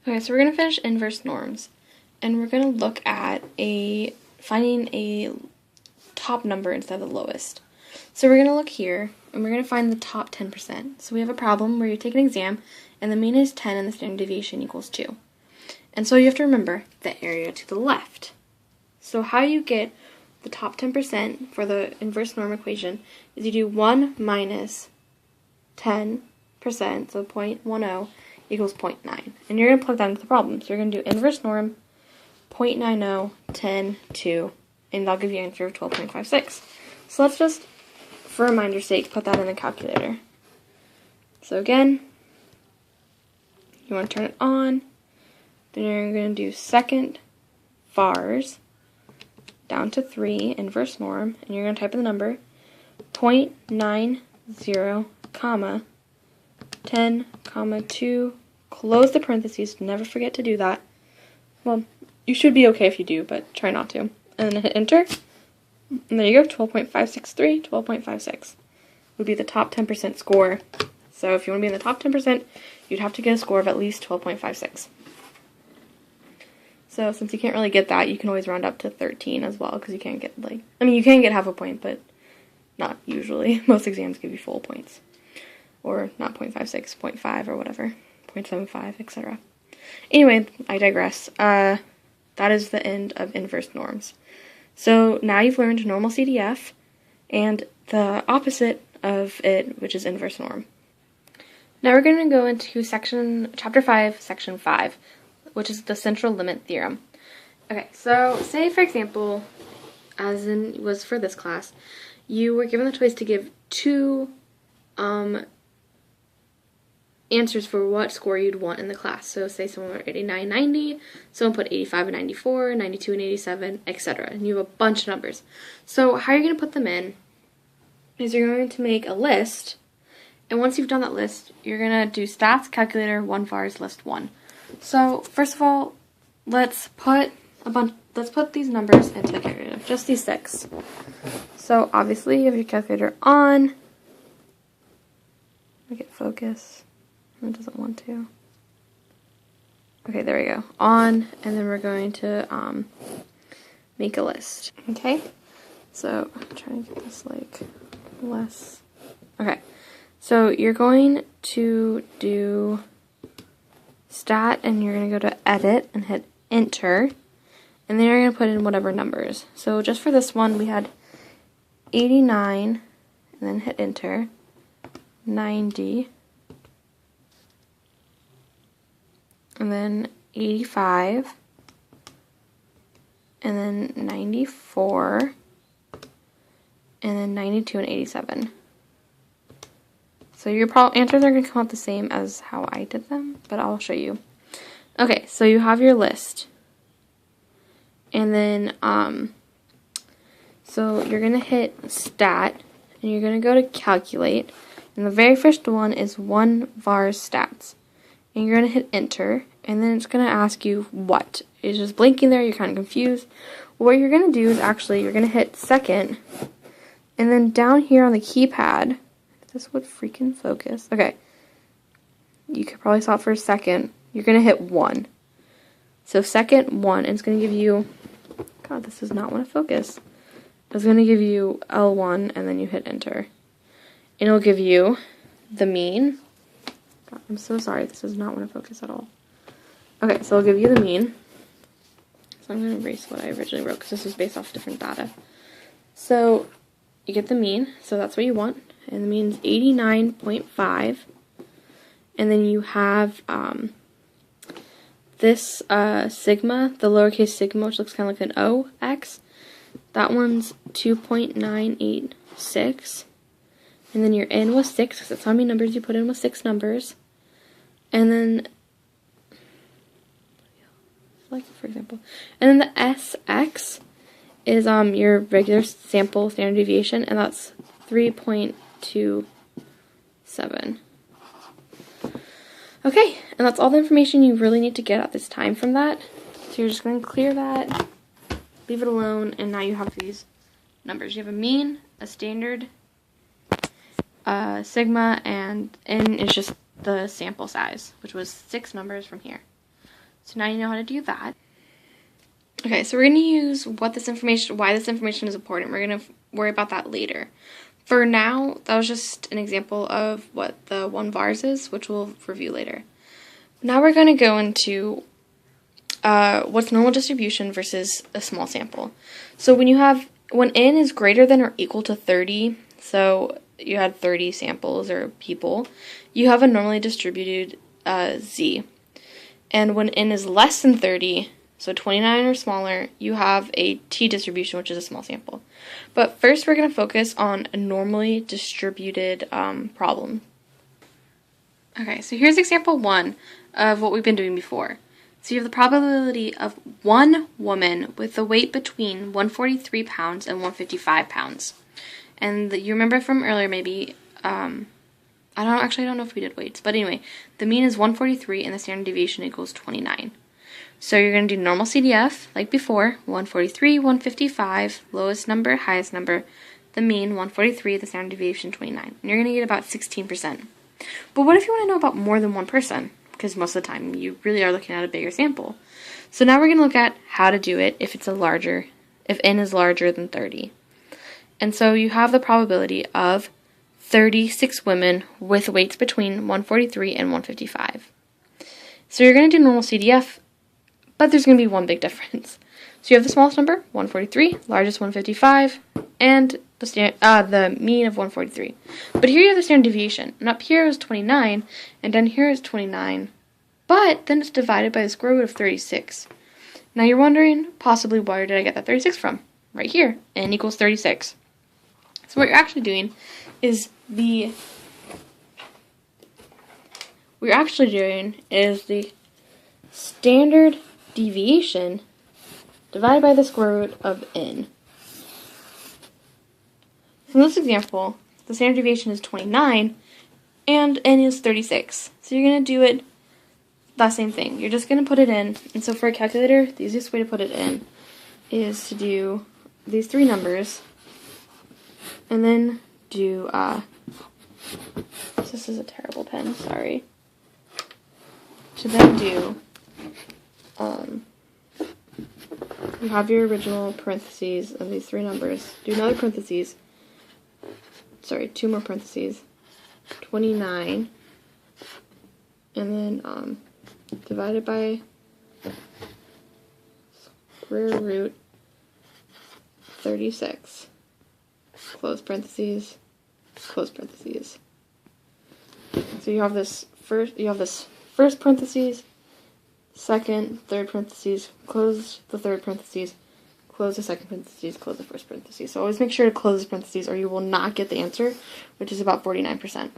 Okay, so we're going to finish inverse norms, and we're going to look at finding a top number instead of the lowest. So we're going to look here, and we're going to find the top 10%. So we have a problem where you take an exam, and the mean is 10 and the standard deviation equals 2. And so you have to remember the area to the left. So how you get the top 10% for the inverse norm equation is you do 1 minus 10%, so 0.10, equals 0.9. And you're going to plug that into the problem. So you're going to do inverse norm, 0.90, 10, 2, and that'll give you an answer of 12.56. So let's just, for reminder's sake, put that in the calculator. So again, you want to turn it on, then you're going to do second vars down to 3, inverse norm, and you're going to type in the number 0.90, comma, 10, comma, 2, close the parentheses, never forget to do that. Well, you should be okay if you do, but try not to. And then hit enter, and there you go, 12.563, 12.56 would be the top 10% score. So if you want to be in the top 10%, you'd have to get a score of at least 12.56. So since you can't really get that, you can always round up to 13 as well, because you can't get, you can get half a point, but not usually. Most exams give you full points. Or not 0.56, 0.5 or whatever, 0.75, etc. Anyway, I digress. That is the end of inverse norms. So now you've learned Normalcdf and the opposite of it, which is inverse norm. Now we're going to go into chapter 5, section 5, which is the central limit theorem. Okay, so say for example, as in was for this class, you were given the choice to give two answers for what score you'd want in the class. So say someone wrote 89, 90, someone put 85 and 94, 92 and 87, etc. And you have a bunch of numbers. So how you're going to put them in is you're going to make a list, and once you've done that list, you're going to do stats, calculator, 1 vars, list 1. So first of all, let's put these numbers into the calculator, just these 6. So obviously you have your calculator on. Make it focus. It doesn't want to. Okay, there we go. On, and then we're going to make a list. Okay, so I'm trying to get this less. Okay, so you're going to do stat, and you're going to go to edit and hit enter, and then you're going to put in whatever numbers. So just for this one, we had 89, and then hit enter, 90, and then 85, and then 94, and then 92 and 87. So your answers are going to come out the same as how I did them, but I'll show you. Okay, so you have your list. And then, so you're going to hit stat, and you're going to go to calculate, and the very first one is 1 vars stats. And you're going to hit enter, and then it's going to ask you what. It's just blinking there, you're kind of confused. What you're going to do is actually, you're going to hit second, and then down here on the keypad, if this would freaking focus. Okay, you could probably stop for a second. You're going to hit 1. So second 1, and it's going to give you, God, this does not want to focus. It's going to give you L1, and then you hit enter. And it'll give you the mean. God, I'm so sorry, this does not want to focus at all. Okay, so it'll give you the mean. So I'm going to erase what I originally wrote, because this is based off different data. So you get the mean, so that's what you want. And the mean is 89.5. And then you have this sigma, the lowercase sigma, which looks kind of like an OX. That one's 2.986. And then your N was 6, because that's how many numbers you put in with 6 numbers. And then, for example, and then the SX is your regular sample standard deviation, and that's 3.27. Okay, and that's all the information you really need to get at this time from that. So you're just going to clear that, leave it alone, and now you have these numbers. You have a mean, a standard, sigma, and N is just the sample size, which was 6 numbers from here. So now you know how to do that. Okay, so we're going to use why this information is important. We're going to worry about that later. For now, that was just an example of what the 1 vars is, which we'll review later. Now we're going to go into what's normal distribution versus a small sample. So when n is greater than or equal to 30, so you had 30 samples or people, you have a normally distributed z. And when n is less than 30, so 29 or smaller, you have a t distribution, which is a small sample. But first we're going to focus on a normally distributed problem. Okay, so here's example 1 of what we've been doing before. So you have the probability of 1 woman with a weight between 143 pounds and 155 pounds. And you remember from earlier maybe, I don't know if we did weights, but anyway, the mean is 143 and the standard deviation equals 29. So you're going to do normal CDF like before, 143, 155, lowest number, highest number, the mean 143, the standard deviation 29. And you're going to get about 16%. But what if you want to know about more than one person? Because most of the time you really are looking at a bigger sample. So now we're going to look at how to do it if n is larger than 30. And so you have the probability of 36 women with weights between 143 and 155. So you're going to do normal CDF, but there's going to be one big difference. So you have the smallest number, 143, largest 155, and the mean of 143. But here you have the standard deviation, and up here is 29, and down here is 29, but then it's divided by the square root of 36. Now you're wondering, possibly, where did I get that 36 from? Right here, n equals 36. So what you're actually doing is the standard deviation divided by the square root of n. So in this example, the standard deviation is 29, and n is 36. So you're going to do it that same thing. You're just going to put it in, and so for a calculator, the easiest way to put it in is to do these 3 numbers, and then do, this is a terrible pen, sorry. To then do, you have your original parentheses of these 3 numbers. Do another parentheses. Sorry, 2 more parentheses. 29. And then divided by square root 36. Close parentheses. Close parentheses. So you have this first parentheses, second, third parentheses, close the third parentheses, close the second parentheses, close the first parentheses. So always make sure to close the parentheses or you will not get the answer, which is about 49%.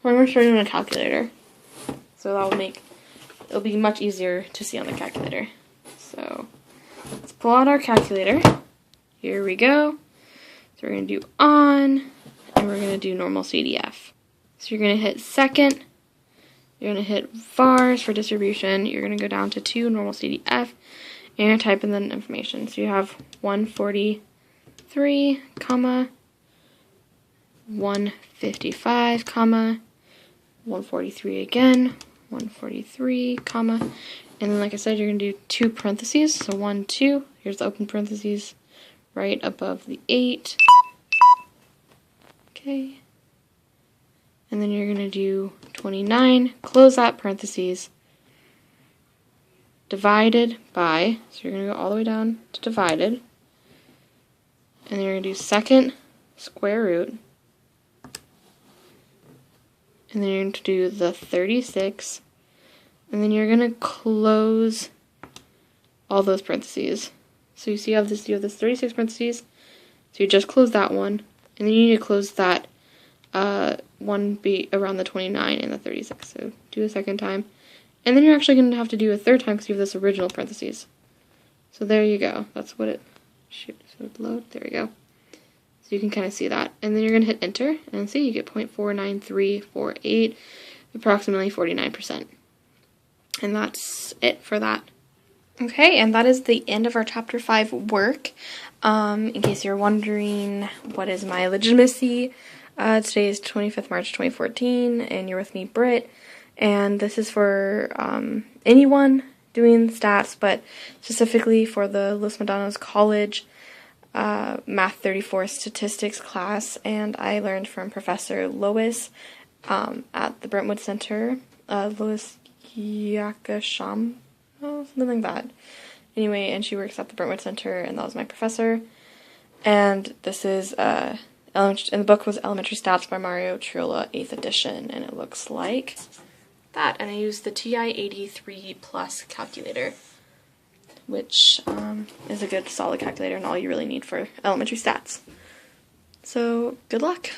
We're going to show you on a calculator. So it'll be much easier to see on the calculator. So let's pull out our calculator. Here we go. So we're going to do on, and we're going to do normal CDF. So you're going to hit second. You're going to hit vars for distribution. You're going to go down to 2 normal CDF. And you're going to type in the information. So you have 143, comma, 155, comma, 143 again, 143, comma, and then like I said, you're going to do 2 parentheses. So 1, 2. Here's the open parentheses right above the 8. Okay. And then you're going to do 29, close that parentheses, divided by, so you're going to go all the way down to divided, and then you're going to do second square root, and then you're going to do the 36, and then you're going to close all those parentheses. So you see you have this 36 parentheses, so you just close that one, and then you need to close that one be around the 29 and the 36. So do a second time. And then you're actually going to have to do a third time because you have this original parentheses. So there you go. That's what it should load. There we go. So you can kind of see that. And then you're going to hit enter and see you get 0.49348, approximately 49%. And that's it for that. Okay, and that is the end of our Chapter 5 work. In case you're wondering, what is my legitimacy? Today is 25th March 2014, and you're with me, Britt, and this is for anyone doing stats, but specifically for the Los Medanos College Math 34 statistics class, and I learned from Professor Lois at the Brentwood Center, Lois Yakasham, something like that. Anyway, and she works at the Brentwood Center, and that was my professor. And this is, and the book was Elementary Stats by Mario Triola, 8th edition, and it looks like that. And I used the TI-83 Plus calculator, which is a good solid calculator and all you really need for elementary stats. So, good luck!